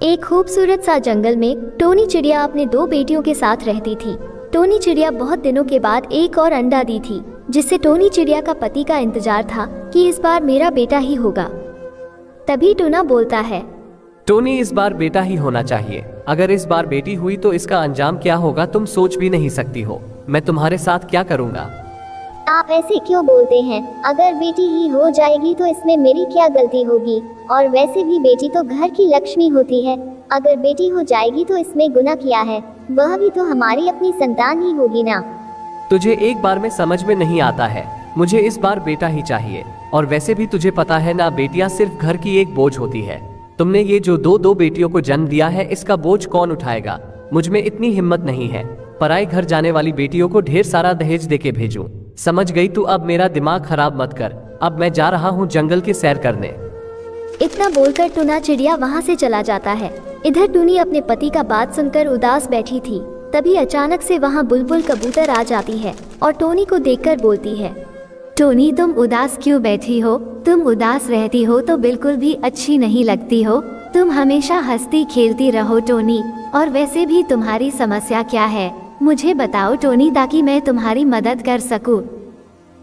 एक खूबसूरत सा जंगल में टोनी चिड़िया अपने दो बेटियों के साथ रहती थी। टोनी चिड़िया बहुत दिनों के बाद एक और अंडा दी थी, जिससे टोनी चिड़िया का पति का इंतजार था कि इस बार मेरा बेटा ही होगा। तभी टूना बोलता है, टोनी इस बार बेटा ही होना चाहिए। अगर इस बार बेटी हुई तो इसका अंजाम क्या होगा तुम सोच भी नहीं सकती हो। मैं तुम्हारे साथ क्या करूँगा। आप ऐसे क्यों बोलते हैं? अगर बेटी ही हो जाएगी तो इसमें मेरी क्या गलती होगी? और वैसे भी बेटी तो घर की लक्ष्मी होती है। अगर बेटी हो जाएगी तो इसमें गुनाह क्या है? वह भी तो हमारी अपनी संतान ही होगी ना। तुझे एक बार में समझ में नहीं आता है। मुझे इस बार बेटा ही चाहिए। और वैसे भी तुझे पता है ना, बेटियां सिर्फ घर की एक बोझ होती है। तुमने ये जो दो बेटियों को जन्म दिया है, इसका बोझ कौन उठाएगा? मुझ में इतनी हिम्मत नहीं है पराई घर जाने वाली बेटियों को ढेर सारा दहेज देके भेजूं। समझ गई तू? अब मेरा दिमाग खराब मत कर। अब मैं जा रहा हूँ जंगल की सैर करने। इतना बोलकर टूना चिड़िया वहाँ से चला जाता है। इधर टूनी अपने पति का बात सुनकर उदास बैठी थी। तभी अचानक से वहाँ बुलबुल कबूतर आ जाती है और टोनी को देखकर बोलती है, टोनी तुम उदास क्यों बैठी हो? तुम उदास रहती हो तो बिल्कुल भी अच्छी नहीं लगती हो। तुम हमेशा हंसती खेलती रहो टोनी। और वैसे भी तुम्हारी समस्या क्या है? मुझे बताओ टोनी, ताकि मैं तुम्हारी मदद कर सकूं।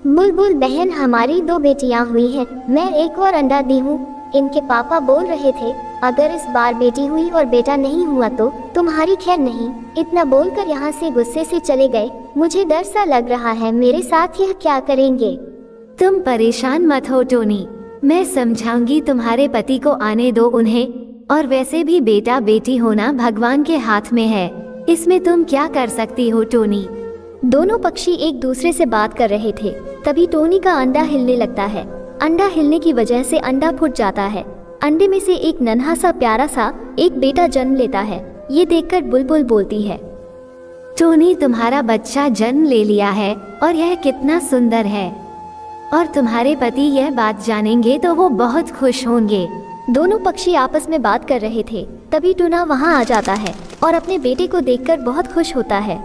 बुलबुल बहन, हमारी दो बेटियां हुई हैं। मैं एक और अंडा दी हूँ। इनके पापा बोल रहे थे अगर इस बार बेटी हुई और बेटा नहीं हुआ तो तुम्हारी खैर नहीं। इतना बोलकर यहाँ से गुस्से से चले गए। मुझे डर सा लग रहा है, मेरे साथ यह क्या करेंगे? तुम परेशान मत हो टोनी, मैं समझाऊंगी। तुम्हारे पति को आने दो उन्हें। और वैसे भी बेटा बेटी होना भगवान के हाथ में है, इसमें तुम क्या कर सकती हो टोनी? दोनों पक्षी एक दूसरे से बात कर रहे थे। तभी टोनी का अंडा हिलने लगता है। अंडा हिलने की वजह से अंडा फूट जाता है। अंडे में से एक नन्हा सा प्यारा सा एक बेटा जन्म लेता है। ये देखकर बुलबुल बोलती है, टोनी तुम्हारा बच्चा जन्म ले लिया है और यह कितना सुंदर है। और तुम्हारे पति यह बात जानेंगे तो वो बहुत खुश होंगे। दोनों पक्षी आपस में बात कर रहे थे। तभी टूना वहाँ आ जाता है और अपने बेटे को देखकर बहुत खुश होता है।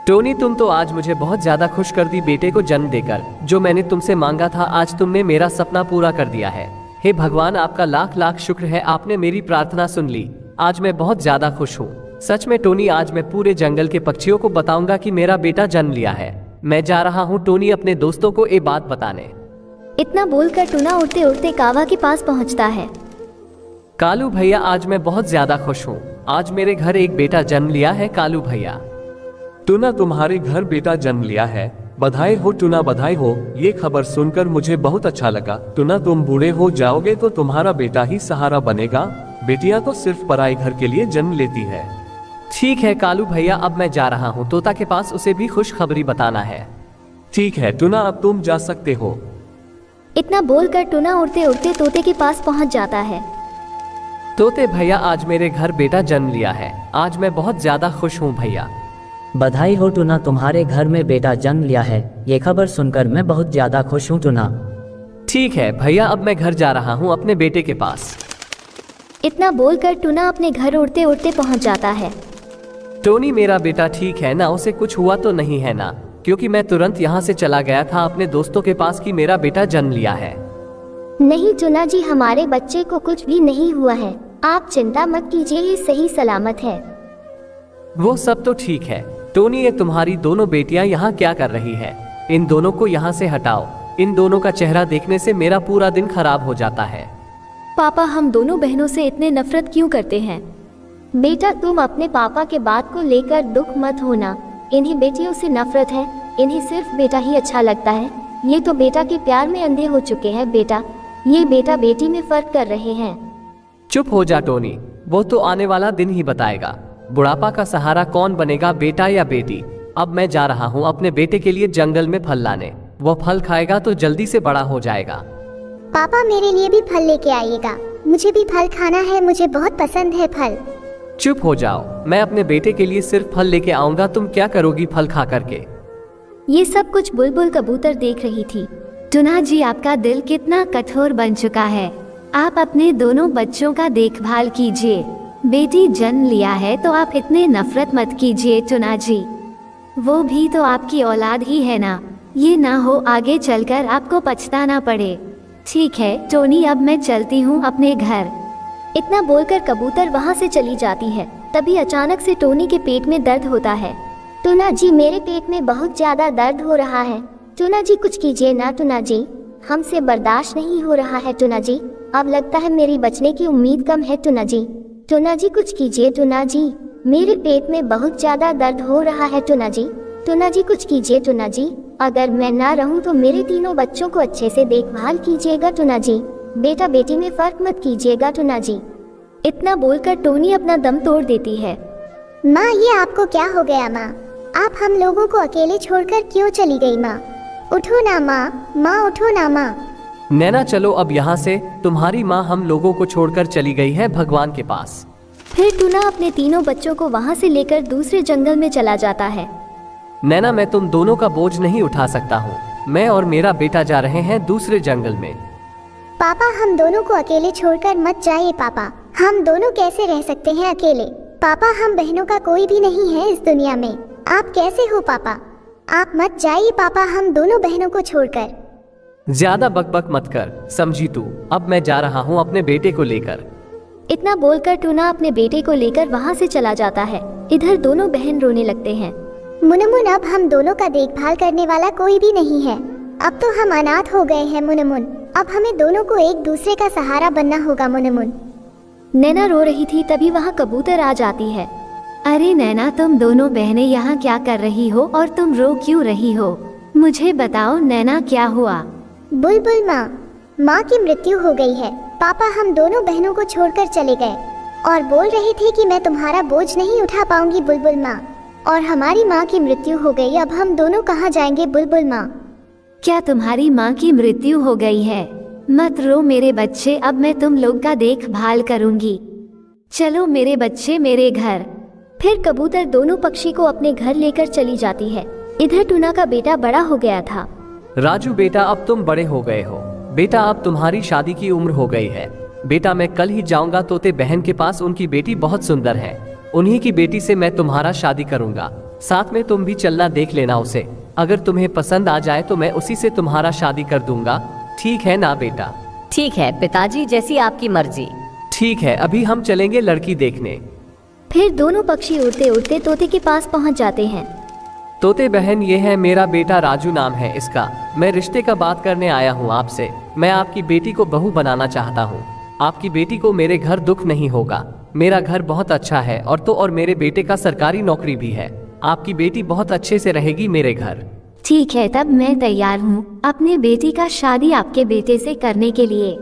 टोनी तुम तो आज मुझे बहुत ज्यादा खुश कर दी बेटे को जन्म देकर। जो मैंने तुमसे मांगा था आज तुमने मेरा सपना पूरा कर दिया है। हे भगवान, आपका लाख लाख शुक्र है, आपने मेरी प्रार्थना सुन ली। आज मैं बहुत ज्यादा खुश हूँ। सच में टोनी, आज मैं पूरे जंगल के पक्षियों को बताऊंगा कि मेरा बेटा जन्म लिया है। मैं जा रहा हूँ टोनी अपने दोस्तों को ये बात बताने। इतना बोलकर टूना उड़ते उड़ते कावा के पास पहुँचता है। कालू भैया, आज मैं बहुत ज्यादा खुश हूँ। आज मेरे घर एक बेटा जन्म लिया है। कालू भैया, टूना तुम्हारे घर बेटा जन्म लिया है। बधाई हो टूना, बधाई हो। ये खबर सुनकर मुझे बहुत अच्छा लगा। टूना, तुम बूढ़े हो जाओगे तो तुम्हारा बेटा ही सहारा बनेगा। बेटियां तो सिर्फ पराई घर के लिए जन्म लेती है। ठीक है कालू भैया, अब मैं जा रहा हूँ तोता के पास, उसे भी खुशखबरी बताना है। ठीक है टूना, अब तुम जा सकते हो। इतना बोलकर टूना उड़ते उड़ते तोते के पास पहुँच जाता है। तोते भैया, आज मेरे घर बेटा जन्म लिया है। आज मैं बहुत ज्यादा खुश हूँ भैया। बधाई हो टूना, तुम्हारे घर में बेटा जन्म लिया है। ये खबर सुनकर मैं बहुत ज्यादा खुश हूँ टूना। ठीक है भैया, अब मैं घर जा रहा हूँ अपने बेटे के पास। इतना बोलकर टूना अपने घर उड़ते उड़ते पहुँच जाता है। टोनी, मेरा बेटा ठीक है ना? उसे कुछ हुआ तो नहीं है ना? क्योंकि मैं तुरंत यहाँ से चला गया था अपने दोस्तों के पास कि मेरा बेटा जन्म लिया है। नहीं टूना जी, हमारे बच्चे को कुछ भी नहीं हुआ है। आप चिंता मत कीजिए, ये सही सलामत है। वो सब तो ठीक है टोनी, ये तुम्हारी दोनों बेटियां यहाँ क्या कर रही है? इन दोनों को यहाँ से हटाओ। इन दोनों का चेहरा देखने से मेरा पूरा दिन खराब हो जाता है। पापा, हम दोनों बहनों से इतने नफरत क्यों करते हैं? बेटा, तुम अपने पापा के बात को लेकर दुख मत होना। इन्हें बेटियों से नफरत है। इन्हें सिर्फ बेटा ही अच्छा लगता है। ये तो बेटा के प्यार में अंधे हो चुके हैं बेटा। ये बेटा बेटी में फर्क कर रहे हैं। चुप हो जा टोनी, वो तो आने वाला दिन ही बताएगा। बुढ़ापा का सहारा कौन बनेगा, बेटा या बेटी? अब मैं जा रहा हूँ अपने बेटे के लिए जंगल में फल लाने। वो फल खाएगा तो जल्दी से बड़ा हो जाएगा। पापा, मेरे लिए भी फल लेके आइएगा। मुझे भी फल खाना है, मुझे बहुत पसंद है फल। चुप हो जाओ, मैं अपने बेटे के लिए सिर्फ फल लेके आऊंगा। तुम क्या करोगी फल खा करके? ये सब कुछ बुलबुल कबूतर देख रही थी। टूना जी, आपका दिल कितना कठोर बन चुका है। आप अपने दोनों बच्चों का देखभाल कीजिए। बेटी जन्म लिया है तो आप इतने नफरत मत कीजिए टूना जी। वो भी तो आपकी औलाद ही है ना। ये ना हो आगे चलकर आपको पछताना पड़े। ठीक है टोनी, अब मैं चलती हूँ अपने घर। इतना बोलकर कबूतर वहाँ से चली जाती है। तभी अचानक से टोनी के पेट में दर्द होता है। टूना जी, मेरे पेट में बहुत ज्यादा दर्द हो रहा है। टूना जी कुछ कीजिए ना टूना जी, हमसे बर्दाश्त नहीं हो रहा है टूना जी। अब लगता है मेरी बचने की उम्मीद कम है टूना जी। टूना जी कुछ कीजिए टूना जी, मेरे पेट में बहुत ज्यादा दर्द हो रहा है टूना जी। टूना जी कुछ कीजिए टूना जी, अगर मैं ना रहूं तो मेरे तीनों बच्चों को अच्छे से देखभाल कीजिएगा टूना जी। बेटा बेटी में फर्क मत कीजिएगा टूना जी। इतना बोलकर टोनी अपना दम तोड़ देती है। माँ, ये आपको क्या हो गया माँ? आप हम लोगों को अकेले छोड़कर क्यों चली गई माँ? उठो ना माँ, माँ उठो ना माँ। नैना चलो अब यहाँ से, तुम्हारी माँ हम लोगों को छोड़कर चली गई है भगवान के पास। फिर टूना अपने तीनों बच्चों को वहाँ से लेकर दूसरे जंगल में चला जाता है। नैना मैं तुम दोनों का बोझ नहीं उठा सकता हूँ, मैं और मेरा बेटा जा रहे हैं दूसरे जंगल में। पापा, हम दोनों को अकेले छोड़कर मत जाइए पापा, हम दोनों कैसे रह सकते हैं अकेले? पापा, हम बहनों का कोई भी नहीं है इस दुनिया में, आप कैसे हो पापा? आप मत जाइए पापा, हम दोनों बहनों को छोड़कर। ज्यादा बकबक मत कर, समझी तू? अब मैं जा रहा हूँ अपने बेटे को लेकर। इतना बोलकर टूना अपने बेटे को लेकर वहाँ से चला जाता है। इधर दोनों बहन रोने लगते हैं। मुनमुन, अब हम दोनों का देखभाल करने वाला कोई भी नहीं है, अब तो हम अनाथ हो गए हैं मुनमुन। अब हमें दोनों को एक दूसरे का सहारा बनना होगा मुनमुन। नैना रो रही थी, तभी वहाँ कबूतर आ जाती है। अरे नैना, तुम दोनों बहनें यहाँ क्या कर रही हो और तुम रो क्यों रही हो? मुझे बताओ नैना, क्या हुआ? बुलबुल माँ की मृत्यु हो गई है। पापा हम दोनों बहनों को छोड़कर चले गए और बोल रहे थे कि मैं तुम्हारा बोझ नहीं उठा पाऊंगी बुलबुल माँ, और हमारी माँ की मृत्यु हो गई। अब हम दोनों कहाँ जाएंगे बुलबुल माँ? क्या तुम्हारी माँ की मृत्यु हो गई है? मत रो मेरे बच्चे, अब मैं तुम लोग का देखभाल करूंगी। चलो मेरे बच्चे मेरे घर। फिर कबूतर दोनों पक्षी को अपने घर लेकर चली जाती है। इधर टूना का बेटा बड़ा हो गया था। राजू बेटा, अब तुम बड़े हो गए हो। बेटा अब तुम्हारी शादी की उम्र हो गई है। बेटा मैं कल ही जाऊंगा तोते बहन के पास, उनकी बेटी बहुत सुंदर है। उन्हीं की बेटी से मैं तुम्हारा शादी करूंगा। साथ में तुम भी चलना, देख लेना उसे। अगर तुम्हें पसंद आ जाए तो मैं उसी से तुम्हारा शादी कर दूंगा। ठीक है ना बेटा? ठीक है पिताजी, जैसी आपकी मर्जी। ठीक है, अभी हम चलेंगे लड़की देखने। फिर दोनों पक्षी उड़ते उड़ते तोते के पास पहुंच जाते हैं। तोते बहन, ये है मेरा बेटा राजू, नाम है इसका। मैं रिश्ते का बात करने आया हूँ आपसे। मैं आपकी बेटी को बहू बनाना चाहता हूँ। आपकी बेटी को मेरे घर दुख नहीं होगा। मेरा घर बहुत अच्छा है और मेरे बेटे का सरकारी नौकरी भी है। आपकी बेटी बहुत अच्छे से रहेगी मेरे घर। ठीक है, तब मैं तैयार हूँ अपने बेटी का शादी आपके बेटे से करने के लिए।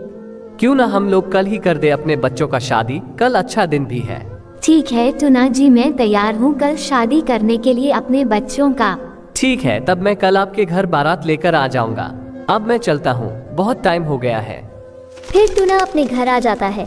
क्यों ना हम लोग कल ही कर दे अपने बच्चों का शादी, कल अच्छा दिन भी है। ठीक है टूना जी, मैं तैयार हूँ कल शादी करने के लिए अपने बच्चों का। ठीक है, तब मैं कल आपके घर बारात लेकर आ जाऊंगा। अब मैं चलता हूँ, बहुत टाइम हो गया है। फिर टूना अपने घर आ जाता है।